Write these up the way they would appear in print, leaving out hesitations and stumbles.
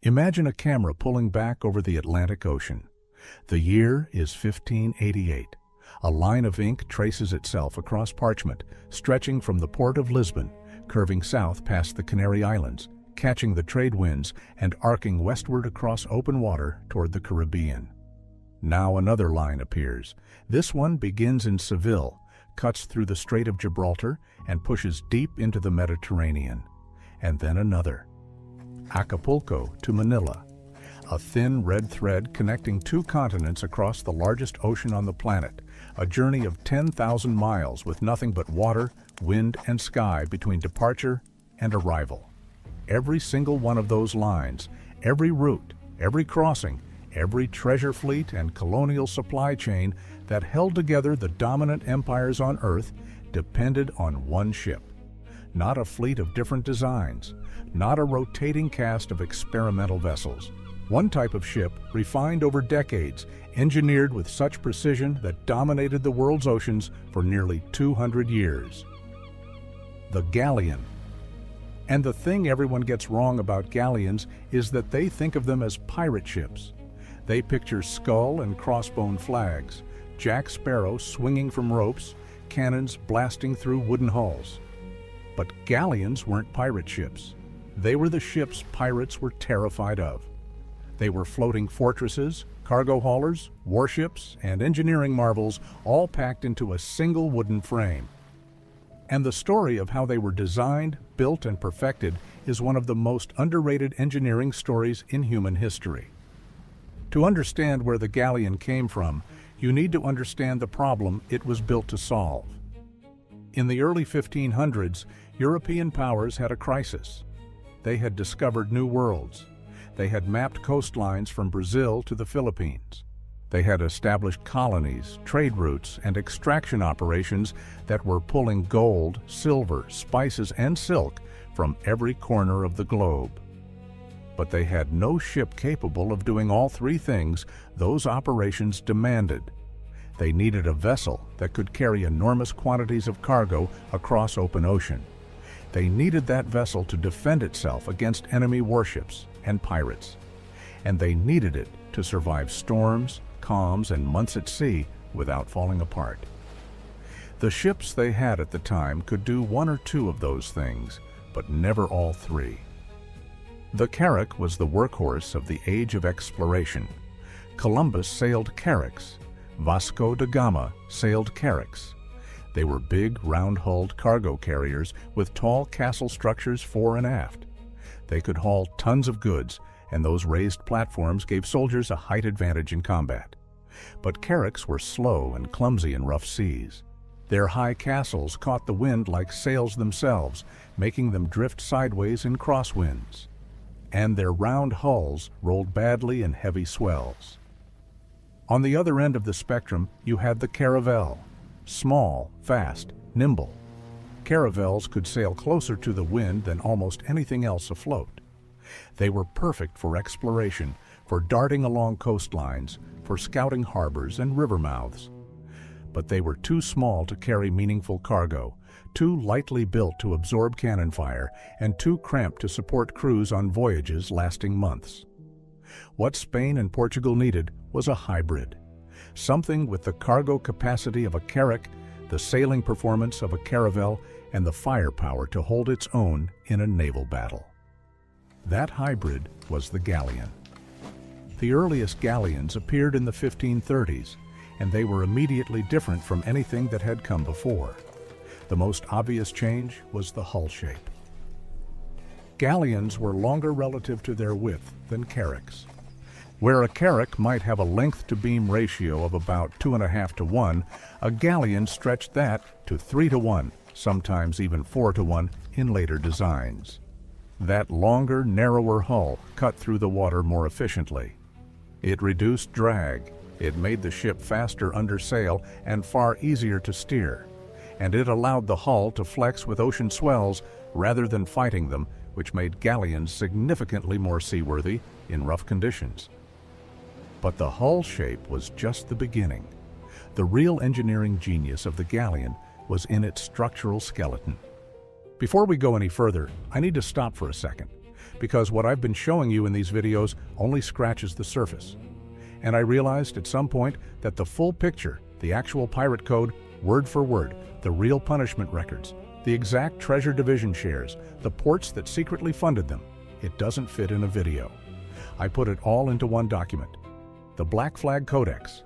Imagine a camera pulling back over the Atlantic Ocean. The year is 1588. A line of ink traces itself across parchment, stretching from the port of Lisbon, curving south past the Canary Islands, catching the trade winds, and arcing westward across open water toward the Caribbean. Now another line appears. This one begins in Seville, cuts through the Strait of Gibraltar, and pushes deep into the Mediterranean. And then another. Acapulco to Manila, a thin red thread connecting two continents across the largest ocean on the planet, a journey of 10,000 miles with nothing but water, wind, and sky between departure and arrival. Every single one of those lines, every route, every crossing, every treasure fleet and colonial supply chain that held together the dominant empires on Earth depended on one ship. Not a fleet of different designs, not a rotating cast of experimental vessels. One type of ship refined over decades, engineered with such precision that dominated the world's oceans for nearly 200 years. The Galleon. And the thing everyone gets wrong about galleons is that they think of them as pirate ships. They picture skull and crossbone flags, Jack Sparrow swinging from ropes, cannons blasting through wooden hulls. But galleons weren't pirate ships. They were the ships pirates were terrified of. They were floating fortresses, cargo haulers, warships, and engineering marvels, all packed into a single wooden frame. And the story of how they were designed, built, and perfected is one of the most underrated engineering stories in human history. To understand where the galleon came from, you need to understand the problem it was built to solve. In the early 1500s, European powers had a crisis. They had discovered new worlds. They had mapped coastlines from Brazil to the Philippines. They had established colonies, trade routes, and extraction operations that were pulling gold, silver, spices, and silk from every corner of the globe. But they had no ship capable of doing all three things those operations demanded. They needed a vessel that could carry enormous quantities of cargo across open ocean. They needed that vessel to defend itself against enemy warships and pirates. And they needed it to survive storms, calms, and months at sea without falling apart. The ships they had at the time could do one or two of those things, but never all three. The carrack was the workhorse of the age of exploration. Columbus sailed carracks. Vasco da Gama sailed carracks. They were big, round-hulled cargo carriers with tall castle structures fore and aft. They could haul tons of goods, and those raised platforms gave soldiers a height advantage in combat. But carracks were slow and clumsy in rough seas. Their high castles caught the wind like sails themselves, making them drift sideways in crosswinds. And their round hulls rolled badly in heavy swells. On the other end of the spectrum, you had the caravel. Small, fast, nimble. Caravels could sail closer to the wind than almost anything else afloat. They were perfect for exploration, for darting along coastlines, for scouting harbors and river mouths. But they were too small to carry meaningful cargo, too lightly built to absorb cannon fire, and too cramped to support crews on voyages lasting months. What Spain and Portugal needed was a hybrid. Something with the cargo capacity of a carrack, the sailing performance of a caravel, and the firepower to hold its own in a naval battle. That hybrid was the galleon. The earliest galleons appeared in the 1530s, and they were immediately different from anything that had come before. The most obvious change was the hull shape. Galleons were longer relative to their width than carracks. Where a carrack might have a length-to-beam ratio of about 2.5 to 1, a galleon stretched that to 3 to 1, sometimes even 4 to 1 in later designs. That longer, narrower hull cut through the water more efficiently. It reduced drag, it made the ship faster under sail and far easier to steer, and it allowed the hull to flex with ocean swells rather than fighting them, which made galleons significantly more seaworthy in rough conditions. But the hull shape was just the beginning. The real engineering genius of the galleon was in its structural skeleton. Before we go any further, I need to stop for a second, because what I've been showing you in these videos only scratches the surface. And I realized at some point that the full picture, the actual pirate code, word for word, the real punishment records, the exact treasure division shares, the ports that secretly funded them, it doesn't fit in a video. I put it all into one document, the Black Flag Codex.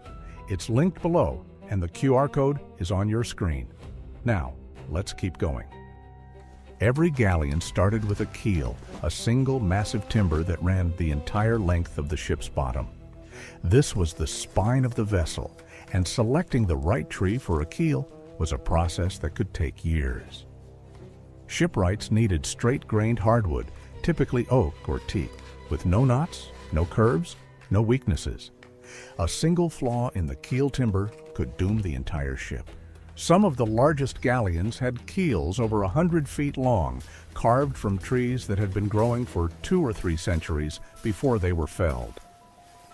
It's linked below, and the QR code is on your screen. Now, let's keep going. Every galleon started with a keel, a single massive timber that ran the entire length of the ship's bottom. This was the spine of the vessel, and selecting the right tree for a keel was a process that could take years. Shipwrights needed straight-grained hardwood, typically oak or teak, with no knots, no curves, no weaknesses. A single flaw in the keel timber could doom the entire ship. Some of the largest galleons had keels over 100 feet long, carved from trees that had been growing for 2 or 3 centuries before they were felled.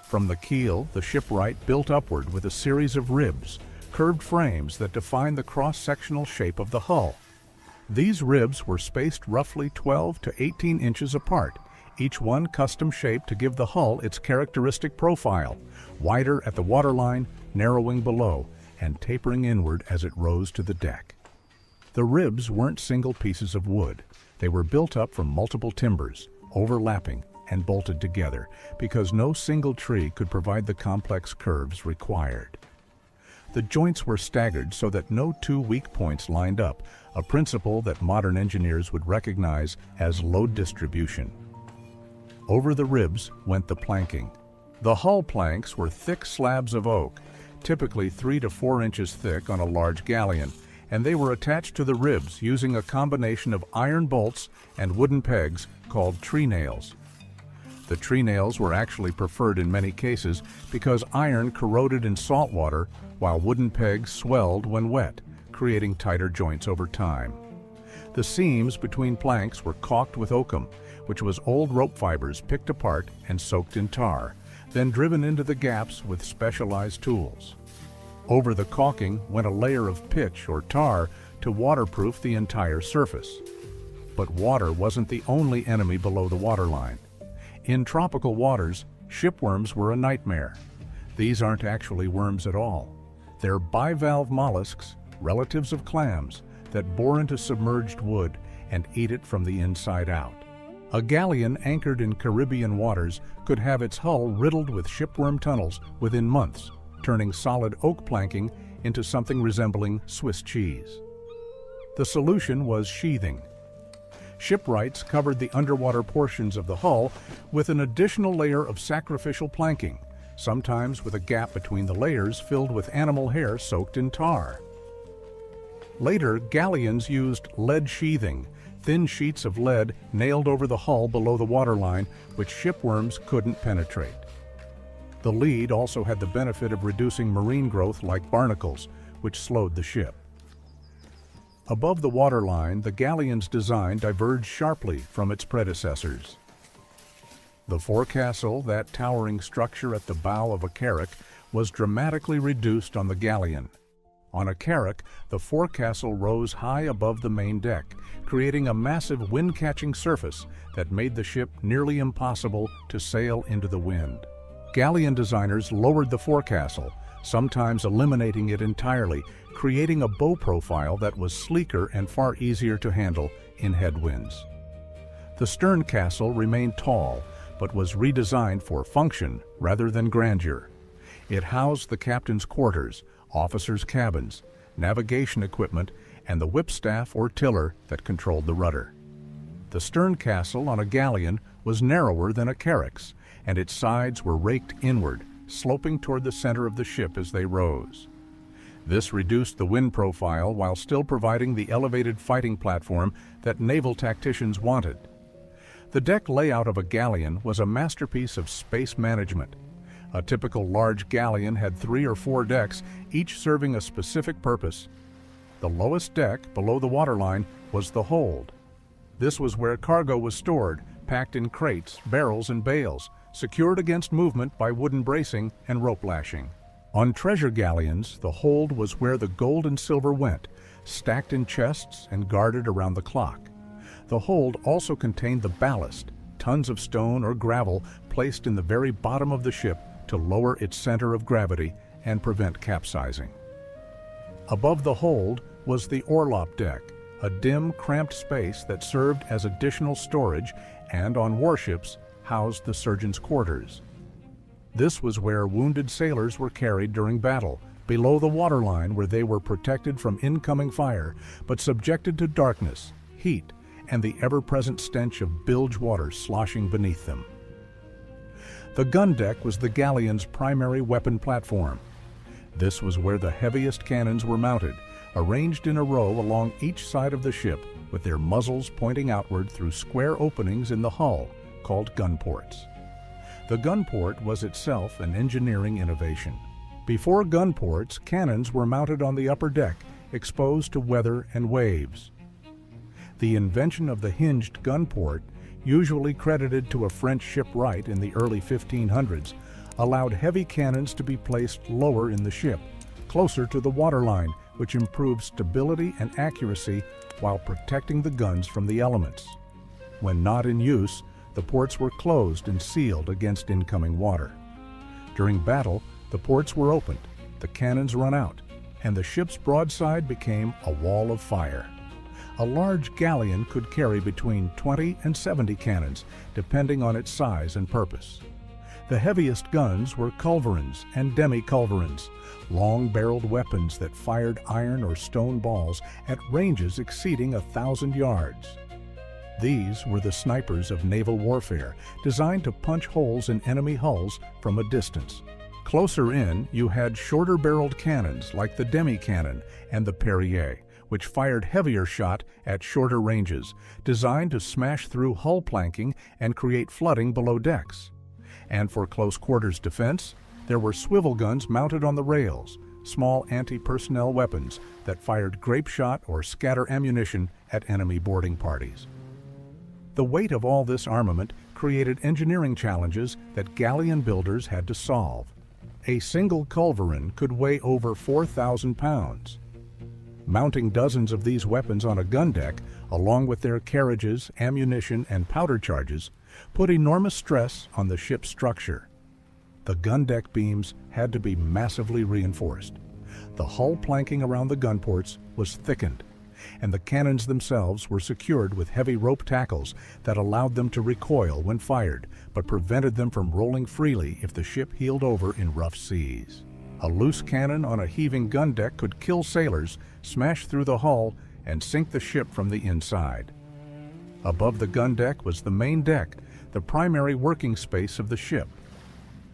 From the keel, the shipwright built upward with a series of ribs, curved frames that define the cross-sectional shape of the hull. These ribs were spaced roughly 12 to 18 inches apart, each one custom-shaped to give the hull its characteristic profile, wider at the waterline, narrowing below, and tapering inward as it rose to the deck. The ribs weren't single pieces of wood. They were built up from multiple timbers, overlapping and bolted together, because no single tree could provide the complex curves required. The joints were staggered so that no 2 weak points lined up, a principle that modern engineers would recognize as load distribution. Over the ribs went the planking. The hull planks were thick slabs of oak, typically 3 to 4 inches thick on a large galleon, and they were attached to the ribs using a combination of iron bolts and wooden pegs called tree nails. The tree nails were actually preferred in many cases because iron corroded in salt water while wooden pegs swelled when wet, creating tighter joints over time. The seams between planks were caulked with oakum, which was old rope fibers picked apart and soaked in tar, then driven into the gaps with specialized tools. Over the caulking went a layer of pitch or tar to waterproof the entire surface. But water wasn't the only enemy below the waterline. In tropical waters, shipworms were a nightmare. These aren't actually worms at all. They're bivalve mollusks, relatives of clams, that bore into submerged wood and eat it from the inside out. A galleon anchored in Caribbean waters could have its hull riddled with shipworm tunnels within months, turning solid oak planking into something resembling Swiss cheese. The solution was sheathing. Shipwrights covered the underwater portions of the hull with an additional layer of sacrificial planking, sometimes with a gap between the layers filled with animal hair soaked in tar. Later, galleons used lead sheathing, thin sheets of lead nailed over the hull below the waterline, which shipworms couldn't penetrate. The lead also had the benefit of reducing marine growth like barnacles, which slowed the ship. Above the waterline, the galleon's design diverged sharply from its predecessors. The forecastle, that towering structure at the bow of a carrack, was dramatically reduced on the galleon. On a carrack, the forecastle rose high above the main deck, creating a massive wind-catching surface that made the ship nearly impossible to sail into the wind. Galleon designers lowered the forecastle, sometimes eliminating it entirely, creating a bow profile that was sleeker and far easier to handle in headwinds. The sterncastle remained tall, but was redesigned for function rather than grandeur. It housed the captain's quarters, officers' cabins, navigation equipment, and the whipstaff or tiller that controlled the rudder. The sterncastle on a galleon was narrower than a carrack's, and its sides were raked inward, sloping toward the center of the ship as they rose. This reduced the wind profile while still providing the elevated fighting platform that naval tacticians wanted. The deck layout of a galleon was a masterpiece of space management. A typical large galleon had 3 or 4 decks, each serving a specific purpose. The lowest deck, below the waterline, was the hold. This was where cargo was stored, packed in crates, barrels, and bales, secured against movement by wooden bracing and rope lashing. On treasure galleons, the hold was where the gold and silver went, stacked in chests and guarded around the clock. The hold also contained the ballast, tons of stone or gravel placed in the very bottom of the ship to lower its center of gravity and prevent capsizing. Above the hold was the orlop deck, a dim, cramped space that served as additional storage and, on warships, housed the surgeon's quarters. This was where wounded sailors were carried during battle, below the waterline where they were protected from incoming fire, but subjected to darkness, heat, and the ever-present stench of bilge water sloshing beneath them. The gun deck was the galleon's primary weapon platform. This was where the heaviest cannons were mounted, arranged in a row along each side of the ship, with their muzzles pointing outward through square openings in the hull, called gun ports. The gun port was itself an engineering innovation. Before gun ports, cannons were mounted on the upper deck, exposed to weather and waves. The invention of the hinged gun port, usually credited to a French shipwright in the early 1500s, allowed heavy cannons to be placed lower in the ship, closer to the waterline, which improved stability and accuracy while protecting the guns from the elements. When not in use, the ports were closed and sealed against incoming water. During battle, the ports were opened, the cannons run out, and the ship's broadside became a wall of fire. A large galleon could carry between 20 and 70 cannons, depending on its size and purpose. The heaviest guns were culverins and demi-culverins, long-barreled weapons that fired iron or stone balls at ranges exceeding 1,000 yards. These were the snipers of naval warfare, designed to punch holes in enemy hulls from a distance. Closer in, you had shorter-barreled cannons like the demi-cannon and the Perrier, which fired heavier shot at shorter ranges, designed to smash through hull planking and create flooding below decks. And for close-quarters defense, there were swivel guns mounted on the rails, small anti-personnel weapons that fired grape shot or scatter ammunition at enemy boarding parties. The weight of all this armament created engineering challenges that galleon builders had to solve. A single culverin could weigh over 4,000 pounds. Mounting dozens of these weapons on a gun deck, along with their carriages, ammunition, and powder charges, put enormous stress on the ship's structure. The gun deck beams had to be massively reinforced. The hull planking around the gun ports was thickened, and the cannons themselves were secured with heavy rope tackles that allowed them to recoil when fired, but prevented them from rolling freely if the ship heeled over in rough seas. A loose cannon on a heaving gun deck could kill sailors, smash through the hull, and sink the ship from the inside. Above the gun deck was the main deck, the primary working space of the ship.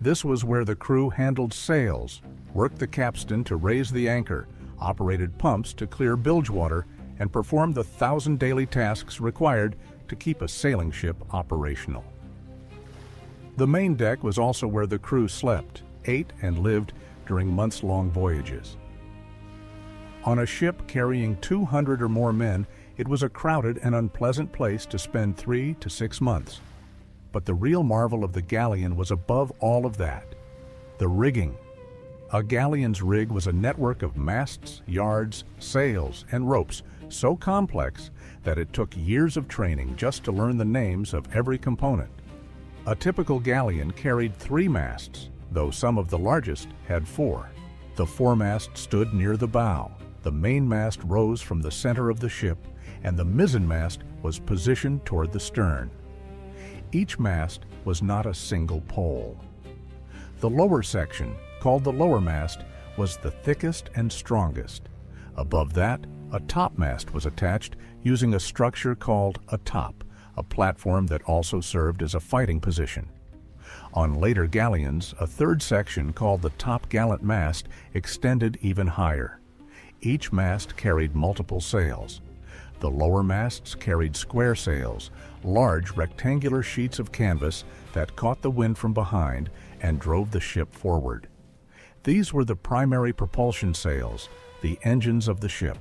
This was where the crew handled sails, worked the capstan to raise the anchor, operated pumps to clear bilge water, and performed the 1,000 daily tasks required to keep a sailing ship operational. The main deck was also where the crew slept, ate, and lived during months-long voyages. On a ship carrying 200 or more men, it was a crowded and unpleasant place to spend 3 to 6 months. But the real marvel of the galleon was above all of that: the rigging. A galleon's rig was a network of masts, yards, sails, and ropes so complex that it took years of training just to learn the names of every component. A typical galleon carried 3 masts, though some of the largest had 4. The foremast stood near the bow, the mainmast rose from the center of the ship, and the mizzenmast was positioned toward the stern. Each mast was not a single pole. The lower section, called the lower mast, was the thickest and strongest. Above that, a topmast was attached using a structure called a top, a platform that also served as a fighting position. On later galleons, a third section called the top gallant mast extended even higher. Each mast carried multiple sails. The lower masts carried square sails, large rectangular sheets of canvas that caught the wind from behind and drove the ship forward. These were the primary propulsion sails, the engines of the ship.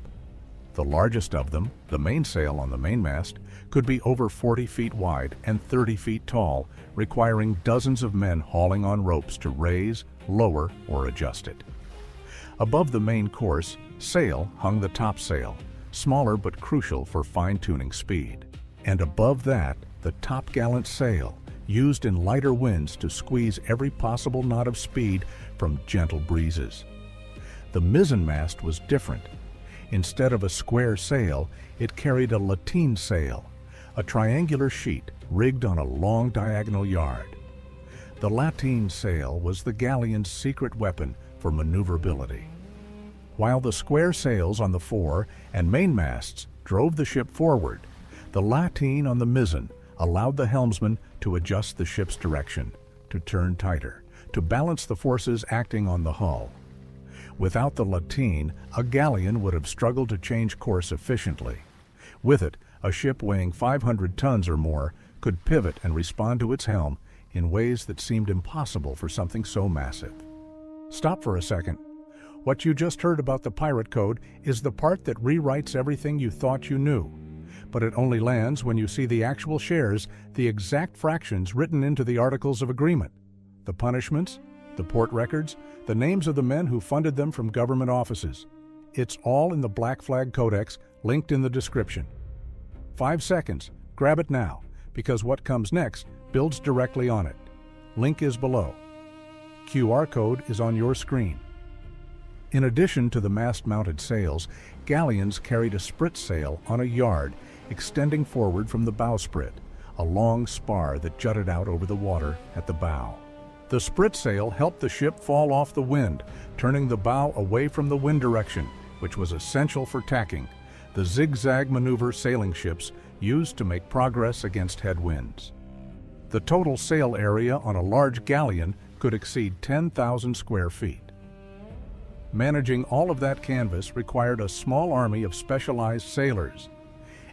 The largest of them, the mainsail on the mainmast, could be over 40 feet wide and 30 feet tall, requiring dozens of men hauling on ropes to raise, lower, or adjust it. Above the main course, sail hung the topsail, smaller but crucial for fine-tuning speed. And above that, the topgallant sail, used in lighter winds to squeeze every possible knot of speed from gentle breezes. The mizzenmast was different. Instead of a square sail, it carried a lateen sail, a triangular sheet rigged on a long diagonal yard. The lateen sail was the galleon's secret weapon for maneuverability. While the square sails on the fore and mainmasts drove the ship forward, the lateen on the mizzen allowed the helmsman to adjust the ship's direction, to turn tighter, to balance the forces acting on the hull. Without the lateen, a galleon would have struggled to change course efficiently. With it, a ship weighing 500 tons or more could pivot and respond to its helm in ways that seemed impossible for something so massive. Stop for a second. What you just heard about the pirate code is the part that rewrites everything you thought you knew. But it only lands when you see the actual shares, the exact fractions written into the Articles of Agreement, the punishments, the port records, the names of the men who funded them from government offices. It's all in the Black Flag Codex, linked in the description. 5 seconds, grab it now, because what comes next builds directly on it. Link is below. QR code is on your screen. In addition to the mast-mounted sails, galleons carried a sprit sail on a yard extending forward from the bowsprit, a long spar that jutted out over the water at the bow. The sprit sail helped the ship fall off the wind, turning the bow away from the wind direction, which was essential for tacking, the zigzag maneuver sailing ships used to make progress against headwinds. The total sail area on a large galleon could exceed 10,000 square feet. Managing all of that canvas required a small army of specialized sailors.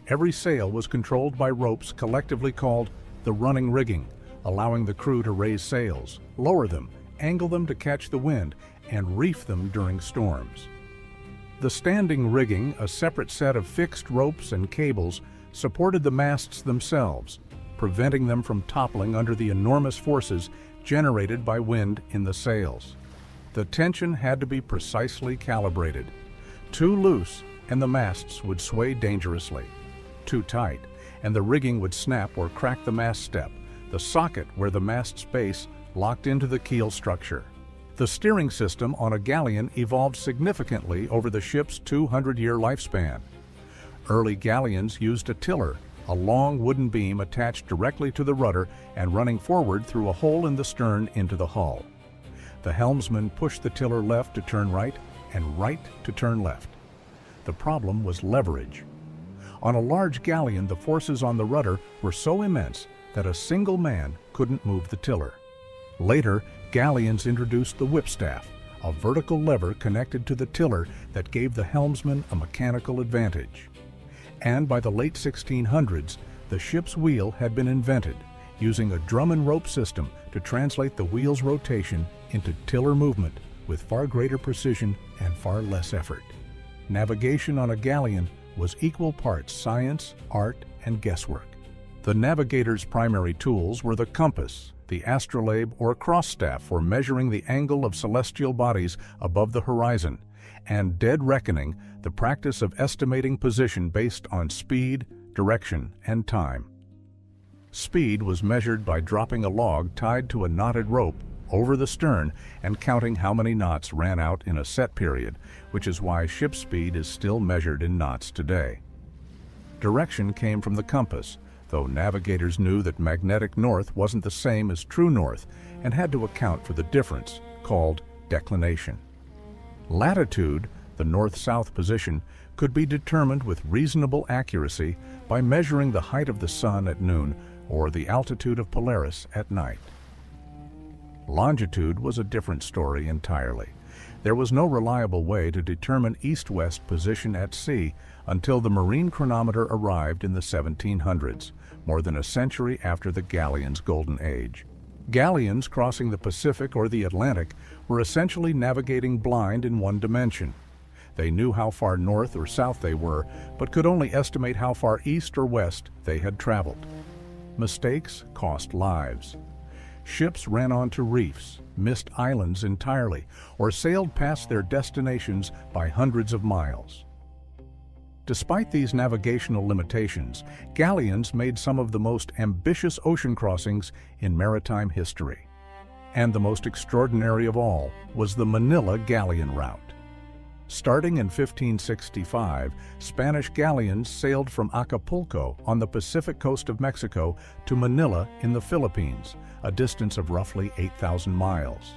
Every sail was controlled by ropes collectively called the running rigging, allowing the crew to raise sails, lower them, angle them to catch the wind, and reef them during storms. The standing rigging, a separate set of fixed ropes and cables, supported the masts themselves, preventing them from toppling under the enormous forces generated by wind in the sails. The tension had to be precisely calibrated. Too loose, and the masts would sway dangerously. Too tight, and the rigging would snap or crack the mast step, the socket where the mast's base locked into the keel structure. The steering system on a galleon evolved significantly over the ship's 200-year lifespan. Early galleons used a tiller, a long wooden beam attached directly to the rudder and running forward through a hole in the stern into the hull. The helmsman pushed the tiller left to turn right and right to turn left. The problem was leverage. On a large galleon, the forces on the rudder were so immense that a single man couldn't move the tiller. Later, galleons introduced the whipstaff, a vertical lever connected to the tiller that gave the helmsman a mechanical advantage. And by the late 1600s, the ship's wheel had been invented, using a drum and rope system to translate the wheel's rotation into tiller movement with far greater precision and far less effort. Navigation on a galleon was equal parts science, art, and guesswork. The navigator's primary tools were the compass, the astrolabe or cross-staff for measuring the angle of celestial bodies above the horizon, and dead reckoning, the practice of estimating position based on speed, direction, and time. Speed was measured by dropping a log tied to a knotted rope over the stern and counting how many knots ran out in a set period, which is why ship speed is still measured in knots today. Direction came from the compass, though navigators knew that magnetic north wasn't the same as true north and had to account for the difference, called declination. Latitude, the north-south position, could be determined with reasonable accuracy by measuring the height of the sun at noon or the altitude of Polaris at night. Longitude was a different story entirely. There was no reliable way to determine east-west position at sea until the marine chronometer arrived in the 1700s, more than a century after the galleon's golden age. Galleons crossing the Pacific or the Atlantic were essentially navigating blind in one dimension. They knew how far north or south they were, but could only estimate how far east or west they had traveled. Mistakes cost lives. Ships ran onto reefs, missed islands entirely, or sailed past their destinations by hundreds of miles. Despite these navigational limitations, galleons made some of the most ambitious ocean crossings in maritime history. And the most extraordinary of all was the Manila galleon route. Starting in 1565, Spanish galleons sailed from Acapulco on the Pacific coast of Mexico to Manila in the Philippines, a distance of roughly 8,000 miles.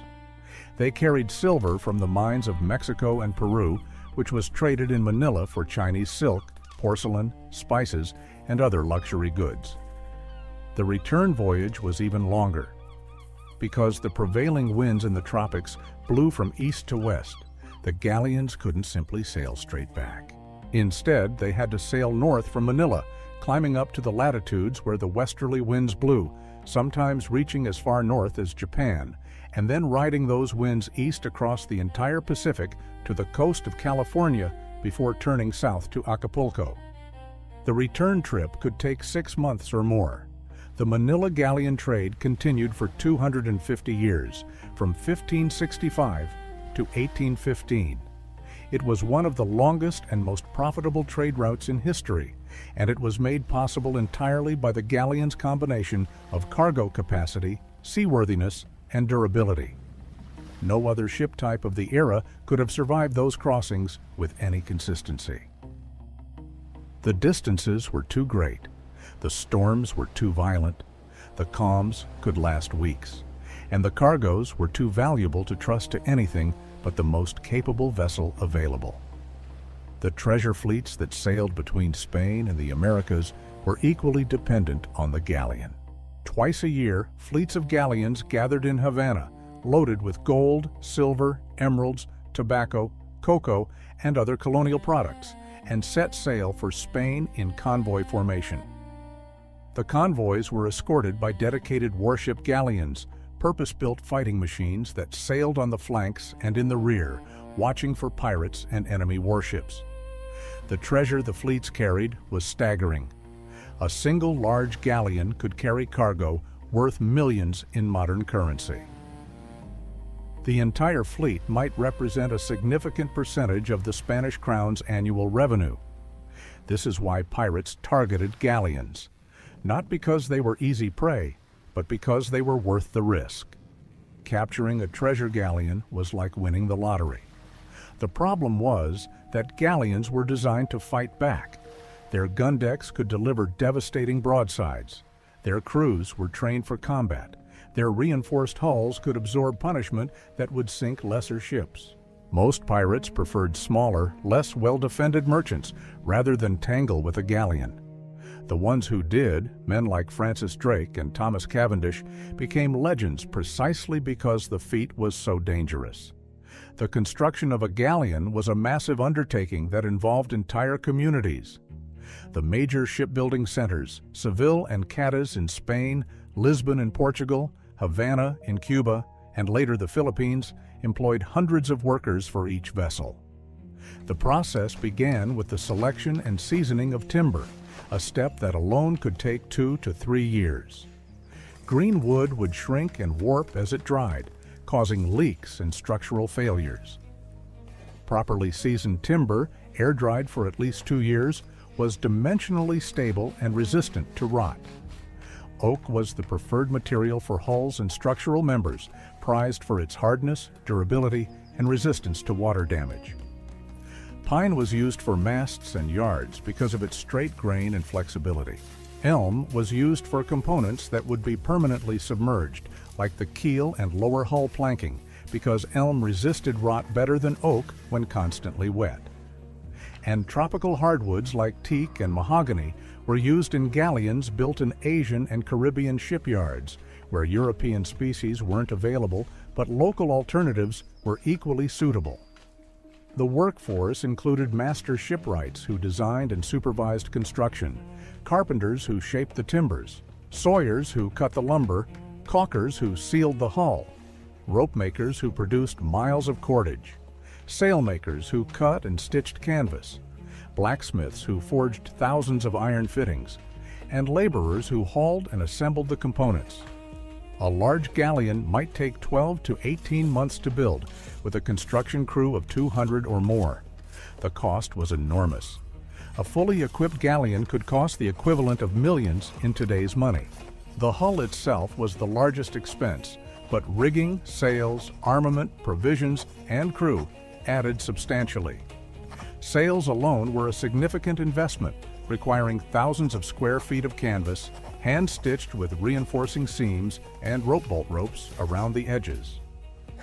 They carried silver from the mines of Mexico and Peru, which was traded in Manila for Chinese silk, porcelain, spices, and other luxury goods. The return voyage was even longer. Because the prevailing winds in the tropics blew from east to west, the galleons couldn't simply sail straight back. Instead, they had to sail north from Manila, climbing up to the latitudes where the westerly winds blew, sometimes reaching as far north as Japan, and then riding those winds east across the entire Pacific to the coast of California before turning south to Acapulco. The return trip could take 6 months or more. The Manila galleon trade continued for 250 years, from 1565 to 1815. It was one of the longest and most profitable trade routes in history, and it was made possible entirely by the galleon's combination of cargo capacity, seaworthiness, and durability. No other ship type of the era could have survived those crossings with any consistency. The distances were too great, the storms were too violent, the calms could last weeks, and the cargoes were too valuable to trust to anything but the most capable vessel available. The treasure fleets that sailed between Spain and the Americas were equally dependent on the galleon. Twice a year, fleets of galleons gathered in Havana, loaded with gold, silver, emeralds, tobacco, cocoa, and other colonial products, and set sail for Spain in convoy formation. The convoys were escorted by dedicated warship galleons, purpose-built fighting machines that sailed on the flanks and in the rear, watching for pirates and enemy warships. The treasure the fleets carried was staggering. A single large galleon could carry cargo worth millions in modern currency. The entire fleet might represent a significant percentage of the Spanish crown's annual revenue. This is why pirates targeted galleons, not because they were easy prey, but because they were worth the risk. Capturing a treasure galleon was like winning the lottery. The problem was that galleons were designed to fight back. Their gun decks could deliver devastating broadsides. Their crews were trained for combat. Their reinforced hulls could absorb punishment that would sink lesser ships. Most pirates preferred smaller, less well-defended merchants rather than tangle with a galleon. The ones who did, men like Francis Drake and Thomas Cavendish, became legends precisely because the feat was so dangerous. The construction of a galleon was a massive undertaking that involved entire communities. The major shipbuilding centers, Seville and Cadiz in Spain, Lisbon in Portugal, Havana in Cuba, and later the Philippines, employed hundreds of workers for each vessel. The process began with the selection and seasoning of timber, a step that alone could take 2 to 3 years. Green wood would shrink and warp as it dried, causing leaks and structural failures. Properly seasoned timber, air-dried for at least 2 years, was dimensionally stable and resistant to rot. Oak was the preferred material for hulls and structural members, prized for its hardness, durability, and resistance to water damage. Pine was used for masts and yards because of its straight grain and flexibility. Elm was used for components that would be permanently submerged, like the keel and lower hull planking, because elm resisted rot better than oak when constantly wet. And tropical hardwoods like teak and mahogany were used in galleons built in Asian and Caribbean shipyards, where European species weren't available, but local alternatives were equally suitable. The workforce included master shipwrights who designed and supervised construction, carpenters who shaped the timbers, sawyers who cut the lumber, caulkers who sealed the hull, rope makers who produced miles of cordage, sailmakers who cut and stitched canvas, blacksmiths who forged thousands of iron fittings, and laborers who hauled and assembled the components. A large galleon might take 12 to 18 months to build, with a construction crew of 200 or more. The cost was enormous. A fully equipped galleon could cost the equivalent of millions in today's money. The hull itself was the largest expense, but rigging, sails, armament, provisions, and crew added substantially. Sails alone were a significant investment, requiring thousands of square feet of canvas, hand-stitched with reinforcing seams and rope-bolt ropes around the edges.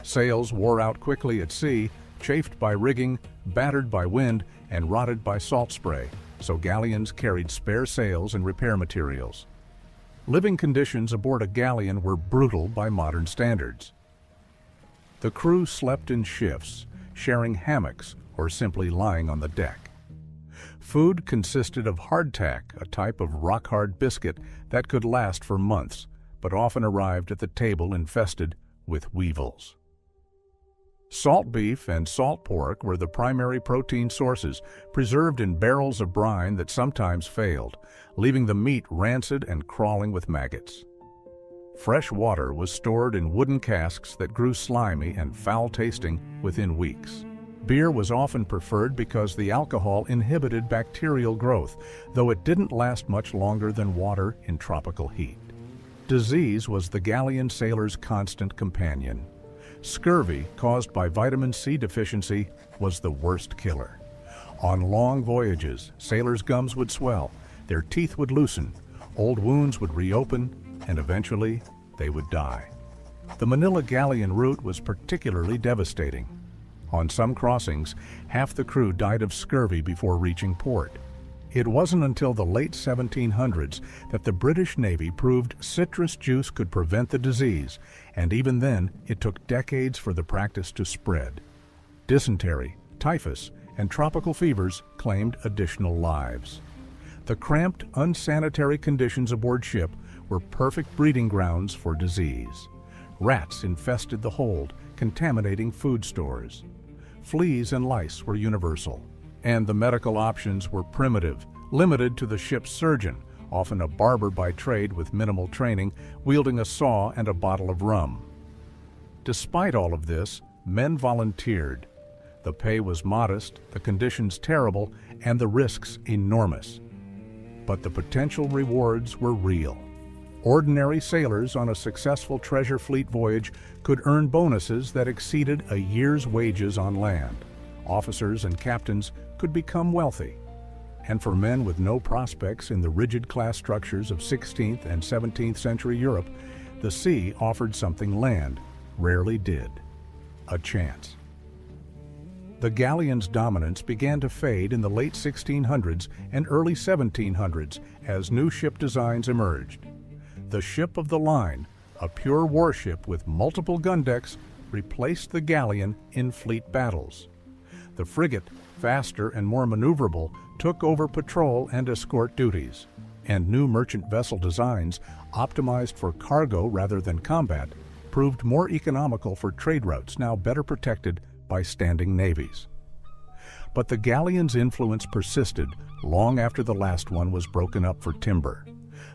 Sails wore out quickly at sea, chafed by rigging, battered by wind, and rotted by salt spray, so galleons carried spare sails and repair materials. Living conditions aboard a galleon were brutal by modern standards. The crew slept in shifts, sharing hammocks or simply lying on the deck. Food consisted of hardtack, a type of rock-hard biscuit that could last for months, but often arrived at the table infested with weevils. Salt beef and salt pork were the primary protein sources, preserved in barrels of brine that sometimes failed, leaving the meat rancid and crawling with maggots. Fresh water was stored in wooden casks that grew slimy and foul-tasting within weeks. Beer was often preferred because the alcohol inhibited bacterial growth, though it didn't last much longer than water in tropical heat. Disease was the galleon sailor's constant companion. Scurvy, caused by vitamin C deficiency, was the worst killer. On long voyages, sailors' gums would swell, their teeth would loosen, old wounds would reopen, and eventually they would die. The Manila galleon route was particularly devastating. On some crossings, half the crew died of scurvy before reaching port. It wasn't until the late 1700s that the British Navy proved citrus juice could prevent the disease, and even then it took decades for the practice to spread. Dysentery, typhus, and tropical fevers claimed additional lives. The cramped, unsanitary conditions aboard ship were perfect breeding grounds for disease. Rats infested the hold, contaminating food stores. Fleas and lice were universal, and the medical options were primitive, limited to the ship's surgeon, often a barber by trade with minimal training, wielding a saw and a bottle of rum. Despite all of this, men volunteered. The pay was modest, the conditions terrible, and the risks enormous. But the potential rewards were real. Ordinary sailors on a successful treasure fleet voyage could earn bonuses that exceeded a year's wages on land. Officers and captains could become wealthy. And for men with no prospects in the rigid class structures of 16th and 17th century Europe, the sea offered something land rarely did: a chance. The galleon's dominance began to fade in the late 1600s and early 1700s as new ship designs emerged. The ship of the line, a pure warship with multiple gun decks, replaced the galleon in fleet battles. The frigate, faster and more maneuverable, took over patrol and escort duties, and new merchant vessel designs, optimized for cargo rather than combat, proved more economical for trade routes now better protected by standing navies. But the galleon's influence persisted long after the last one was broken up for timber.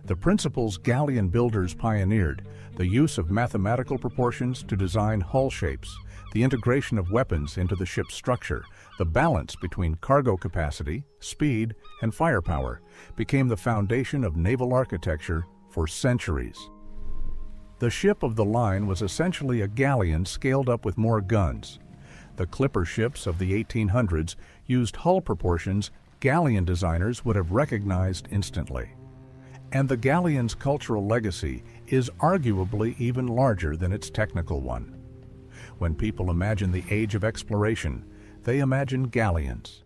The principles galleon builders pioneered, the use of mathematical proportions to design hull shapes, the integration of weapons into the ship's structure, the balance between cargo capacity, speed, and firepower, became the foundation of naval architecture for centuries. The ship of the line was essentially a galleon scaled up with more guns. The clipper ships of the 1800s used hull proportions galleon designers would have recognized instantly. And the galleon's cultural legacy is arguably even larger than its technical one. When people imagine the age of exploration, they imagine galleons.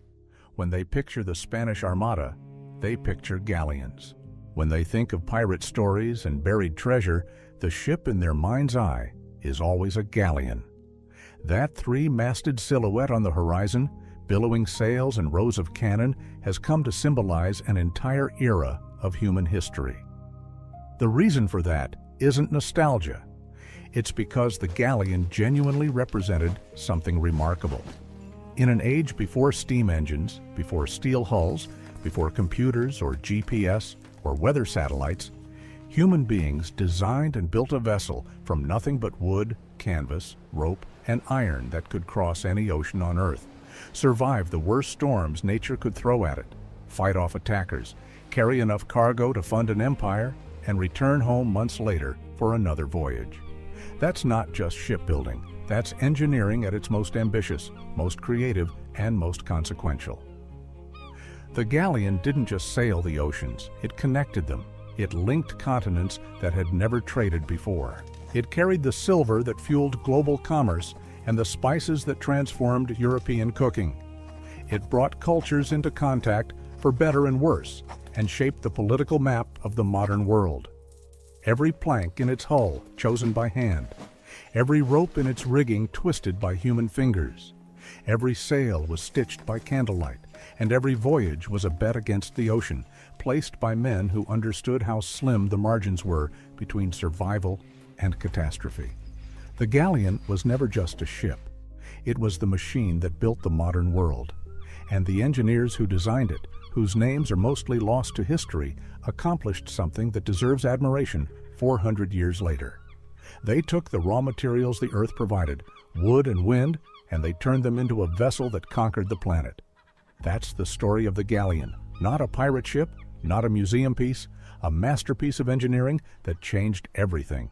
When they picture the Spanish Armada, they picture galleons. When they think of pirate stories and buried treasure, the ship in their mind's eye is always a galleon. That three-masted silhouette on the horizon, billowing sails and rows of cannon, has come to symbolize an entire era of human history. The reason for that isn't nostalgia. It's because the galleon genuinely represented something remarkable. In an age before steam engines, before steel hulls, before computers or GPS or weather satellites, human beings designed and built a vessel from nothing but wood, canvas, rope, and iron that could cross any ocean on Earth, survive the worst storms nature could throw at it, fight off attackers, carry enough cargo to fund an empire, and return home months later for another voyage. That's not just shipbuilding. That's engineering at its most ambitious, most creative, and most consequential. The Galleon didn't just sail the oceans, it connected them. It linked continents that had never traded before. It carried the silver that fueled global commerce and the spices that transformed European cooking. It brought cultures into contact for better and worse, and shaped the political map of the modern world. Every plank in its hull chosen by hand, every rope in its rigging twisted by human fingers, every sail was stitched by candlelight, and every voyage was a bet against the ocean, placed by men who understood how slim the margins were between survival and catastrophe. The Galleon was never just a ship. It was the machine that built the modern world. And the engineers who designed it, whose names are mostly lost to history, accomplished something that deserves admiration 400 years later. They took the raw materials the Earth provided, wood and wind, and they turned them into a vessel that conquered the planet. That's the story of the Galleon, not a pirate ship, not a museum piece, a masterpiece of engineering that changed everything.